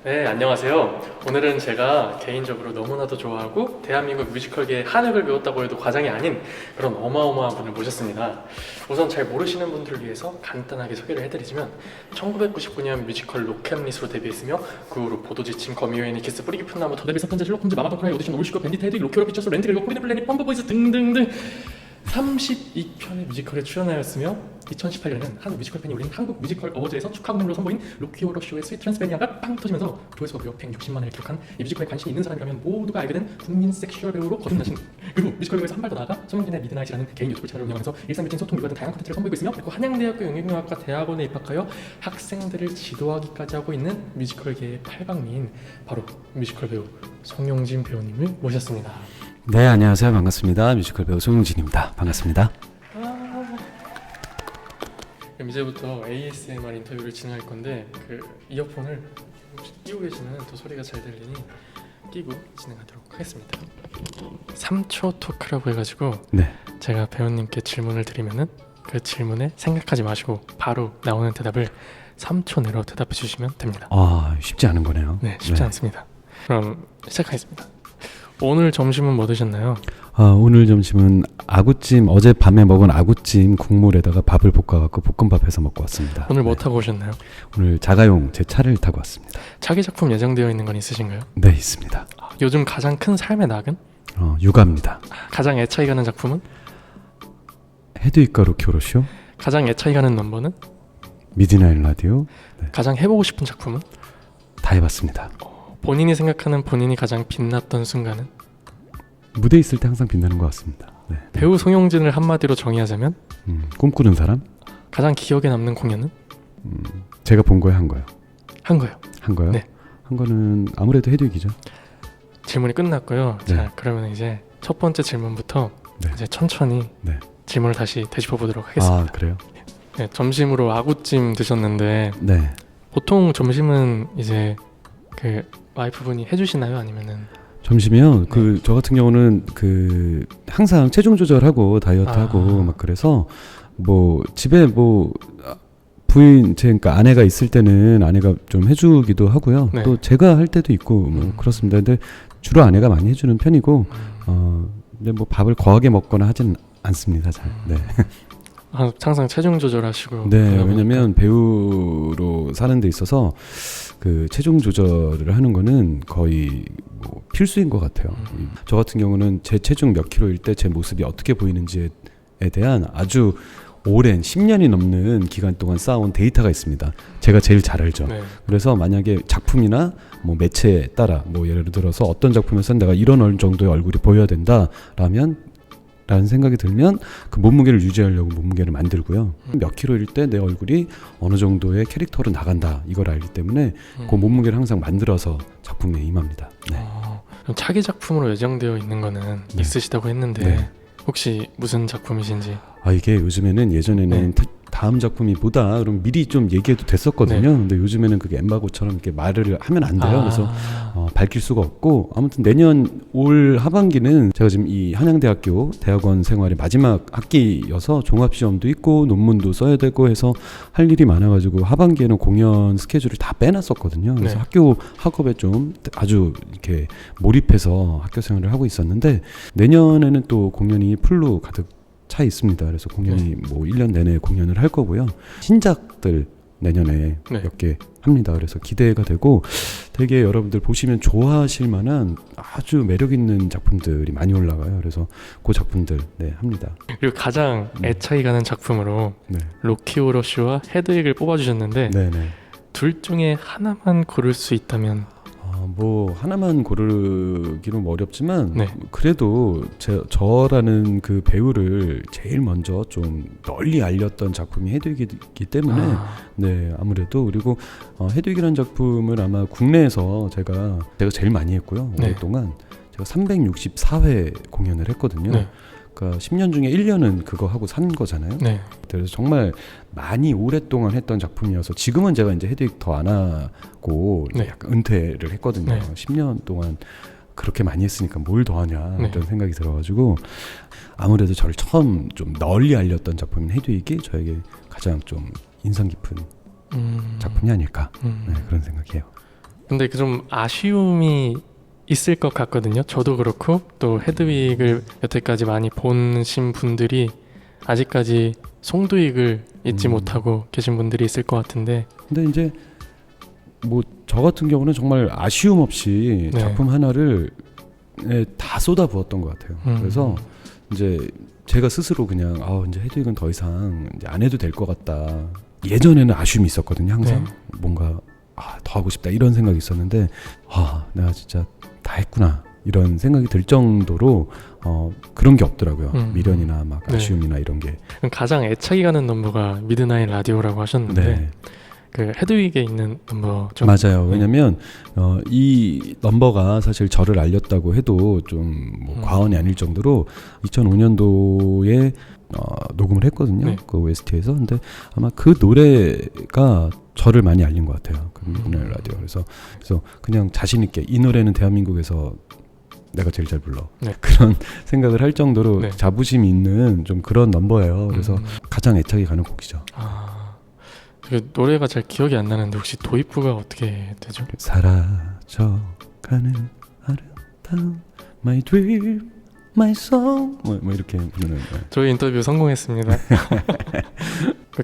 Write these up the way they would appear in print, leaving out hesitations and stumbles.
네, 안녕하세요. 오늘은 제가 개인적으로 너무나도 좋아하고 대한민국 뮤지컬계의 한획을 배웠다고 해도 과장이 아닌 그런 어마어마한 분을 모셨습니다. 우선 잘 모르시는 분들을 위해서 간단하게 소개를 해드리자면 1999년 뮤지컬 로켓릿으로 데뷔했으며 그 후로 보도지침, 거미호애니, 키스, 뿌리 깊은 나무, 더데빌, 사건자, 셜록 홈즈, 마마 더크라이, 오디션, 올슈거, 밴디트, 헤드, 로키오로 피처스, 렌트, 그리고 코리드 플래닛, 펌버보이즈 등등등 32편의 뮤지컬에 출연하였으며 2018년에는 한 뮤지컬 팬이 올린 한국 뮤지컬 어워즈에서 축하 공연으로 선보인 루키오로 쇼의 스윗 트랜스페니아가 빵 터지면서 조회수가 무려 160만을 기록한 이 뮤지컬에 관심이 있는 사람이라면 모두가 알게 된 국민 섹슈얼 배우로 거듭나신 그리고 뮤지컬계에서 한 발 더 나아가 손흥민의 미드나잇이라는 개인 유튜브 채널을 운영하면서 일상비진 소통 유가 등 다양한 콘텐츠를 선보이고 있으며 그리고 한양대학교 영역영화과 대학원에 입학하여 학생들을 지도하기까지 하고 있는 뮤지컬계의 팔방미인 바로 뮤지컬 배우 송영진 배우님을 모셨습니다. 네, 안녕하세요. 반갑습니다. 뮤지컬 배우 송영진입니다. 반갑습니다. 그럼 이제부터 ASMR 인터뷰를 진행할 건데 그 이어폰을 끼고 계시면 더 소리가 잘 들리니 끼고 진행하도록 하겠습니다. 3초 토크라고 해가지고 네. 제가 배우님께 질문을 드리면은 그 질문에 생각하지 마시고 바로 나오는 대답을 3초 내로 대답해 주시면 됩니다. 아, 쉽지 않은 거네요. 네, 쉽지 않습니다. 그럼 시작하겠습니다. 오늘 점심은 뭐 드셨나요? 오늘 점심은 아구찜, 어젯밤에 먹은 아구찜 국물에다가 밥을 볶아갖고 볶음밥 해서 먹고 왔습니다. 오늘 뭐 타고 오셨나요? 오늘 자가용 제 차를 타고 왔습니다. 자기 작품 예정되어 있는 건 있으신가요? 네, 있습니다. 요즘 가장 큰 삶의 낙은? 육아입니다. 가장 애착이 가는 작품은? 헤드윅과 루키오로쇼, 가장 애착이 가는 넘버는? 미드나잇 라디오. 네, 가장 해보고 싶은 작품은? 다 해봤습니다. 본인이 생각하는 본인이 가장 빛났던 순간은? 무대에 있을 때 항상 빛나는 것 같습니다. 네. 배우 송영진을 한마디로 정의하자면? 꿈꾸는 사람. 가장 기억에 남는 공연은? 제가 본 거예요, 한 거요? 한 거요. 한 거요? 네. 한 거는 아무래도 헤드윅이죠. 질문이 끝났고요. 네. 자, 그러면 이제 첫 번째 질문부터 네. 이제 천천히 네. 질문을 다시 되짚어 보도록 하겠습니다. 아, 그래요? 네, 점심으로 아구찜 드셨는데 네. 보통 점심은 이제 그 와이프분이 해주시나요? 아니면은? 점심이요. 저 같은 경우는 항상 체중 조절하고 다이어트하고 막 그래서 뭐 집에 그러니까 아내가 있을 때는 아내가 좀 해주기도 하고요. 네. 또 제가 할 때도 있고 뭐 그렇습니다. 근데 주로 아내가 많이 해주는 편이고, 근데 뭐 밥을 거하게 먹거나 하진 않습니다. 잘. 네. 항상 체중 조절하시고. 네. 왜냐면 배우로 사는 데 있어서 그 체중 조절을 하는 거는 거의 뭐 필수인 것 같아요. 저 같은 경우는 제 체중 몇 킬로일 때 제 모습이 어떻게 보이는지에 대한 아주 오랜 10년이 넘는 기간 동안 쌓아온 데이터가 있습니다. 제가 제일 잘 알죠. 네. 그래서 만약에 작품이나 뭐 매체에 따라 뭐 예를 들어서 어떤 작품에서 내가 이런 정도의 얼굴이 보여야 된다라는 생각이 들면 그 몸무게를 유지하려고 몸무게를 만들고요. 몇 킬로일 때 내 얼굴이 어느 정도의 캐릭터로 나간다 이걸 알기 때문에 그 몸무게를 항상 만들어서 작품에 임합니다. 네. 그럼 차기 작품으로 예정되어 있는 거는 네. 있으시다고 했는데 네. 혹시 무슨 작품이신지? 이게 요즘에는 예전에는 다음 작품이 뭐다 그럼 미리 좀 얘기해도 됐었거든요. 네. 근데 요즘에는 그게 엠바고처럼 이렇게 말을 하면 안 돼요. 그래서 밝힐 수가 없고, 아무튼 내년 올 하반기는 제가 지금 이 한양대학교 대학원 생활의 마지막 학기여서 종합시험도 있고 논문도 써야 되고 해서 할 일이 많아가지고 하반기에는 공연 스케줄을 다 빼놨었거든요. 그래서 네. 학업에 좀 아주 이렇게 몰입해서 학교 생활을 하고 있었는데, 내년에는 또 공연이 풀로 가득 차 있습니다. 그래서 공연이 뭐 1년 내내 공연을 할 거고요. 신작들 내년에 몇 개 합니다. 그래서 기대가 되고 되게 여러분들 보시면 좋아하실 만한 아주 매력 있는 작품들이 많이 올라가요. 그래서 그 작품들 합니다. 그리고 가장 애착이 가는 작품으로 네. 로키오로쇼와 헤드윅을 뽑아주셨는데 네네. 둘 중에 하나만 고를 수 있다면? 뭐 하나만 고르기는 어렵지만 네. 그래도 저라는 그 배우를 제일 먼저 좀 널리 알렸던 작품이 헤드윅이기 때문에 네, 아무래도. 그리고 헤드윅이라는 작품을 아마 국내에서 제가 제일 많이 했고요. 네. 오랫동안 제가 364회 공연을 했거든요. 네. 그러니까 10년 중에 1년은 그거 하고 산 거잖아요. 네. 그래서 정말 많이 오랫동안 했던 작품이어서 지금은 제가 이제 헤드윅 더 안 하고 네. 약간 은퇴를 했거든요. 네. 10년 동안 그렇게 많이 했으니까 뭘 더 하냐 네. 이런 생각이 들어가지고 아무래도 저를 처음 좀 널리 알렸던 작품인 헤드윅이 저에게 가장 좀 인상 깊은 작품이 아닐까 네, 그런 생각이에요. 근데 그 좀 아쉬움이 있을 것 같거든요. 저도 그렇고 또 헤드윅을 여태까지 많이 보신 분들이 아직까지 송두익을 잊지 못하고 계신 분들이 있을 것 같은데. 근데 이제 뭐 저 같은 경우는 정말 아쉬움 없이 네. 작품 하나를 다 쏟아부었던 것 같아요. 그래서 이제 제가 스스로 그냥 이제 헤드윅은 더 이상 이제 안 해도 될 것 같다. 예전에는 아쉬움이 있었거든요. 항상 뭔가 더 하고 싶다 이런 생각이 있었는데 내가 진짜 다 했구나 이런 생각이 들 정도로 그런 게 없더라고요. 미련이나 막 아쉬움이나 이런 게. 그럼 가장 애착이 가는 넘버가 미드나잇 라디오라고 하셨는데 네. 그 헤드윅에 있는 넘버 좀 맞아요. 왜냐면 이 넘버가 사실 저를 알렸다고 해도 좀 뭐 과언이 아닐 정도로 2005년도에 녹음을 했거든요. 네. 그 OST에서. 근데 아마 그 노래가 저를 많이 알린 것 같아요. 그 미드나잇 라디오. 그래서 그냥 자신 있게 이 노래는 대한민국에서 내가 제일 잘 불러. 네. 그런 생각을 할 정도로 네. 자부심이 있는 좀 그런 넘버예요. 그래서 가장 애착이 가는 곡이죠. 그 노래가 잘 기억이 안 나는데 혹시 도입부가 어떻게 되죠? 사라져가는 아름다운 my dream, my song 뭐 이렇게 부르는. 저희 인터뷰 성공했습니다.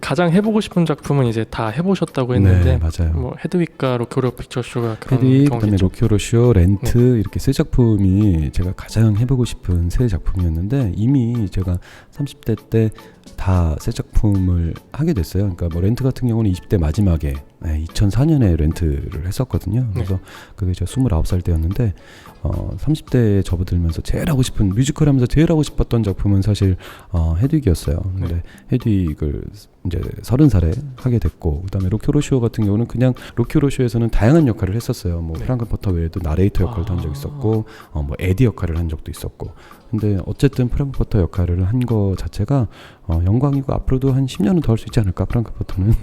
가장 해보고 싶은 작품은 이제 다 해보셨다고 했는데 네, 맞아요. 뭐 헤드윅과 로키오로 픽처쇼가 그런 헤드윅, 경우겠죠. 그다음에 로키오로쇼, 렌트 이렇게 세 작품이 제가 가장 해보고 싶은 세 작품이었는데 이미 제가 30대 때 다 새 작품을 하게 됐어요. 그러니까 뭐 렌트 같은 경우는 20대 마지막에 2004년에 렌트를 했었거든요. 그래서 그게 제가 29살 때였는데 30대에 접어들면서 제일 하고 싶은 뮤지컬 하면서 제일 하고 싶었던 작품은 사실 헤드윅이었어요. 근데 헤드윅을 이제 30살에 하게 됐고, 그다음에 로키오로쇼 같은 경우는 그냥 로키오로쇼에서는 다양한 역할을 했었어요. 뭐 프랑크퍼터 외에도 나레이터 역할도 한 적 있었고, 뭐 에디 역할을 한 적도 있었고. 근데 어쨌든 프랑크퍼터 역할을 한 거 자체가 영광이고 앞으로도 한 10년은 더 할 수 있지 않을까, 프랑크퍼터는.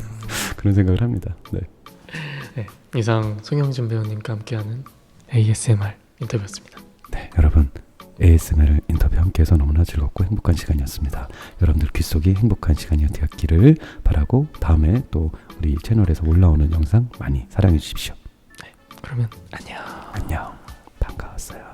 그런 생각을 합니다. 네. 네, 이상 송영진 배우님과 함께하는 ASMR 인터뷰였습니다. 네, 여러분 ASMR 인터뷰 함께해서 너무나 즐겁고 행복한 시간이었습니다. 여러분들 귓속이 행복한 시간이 되었기를 바라고 다음에 또 우리 채널에서 올라오는 영상 많이 사랑해 주십시오. 네, 그러면 안녕. 안녕. 반가웠어요.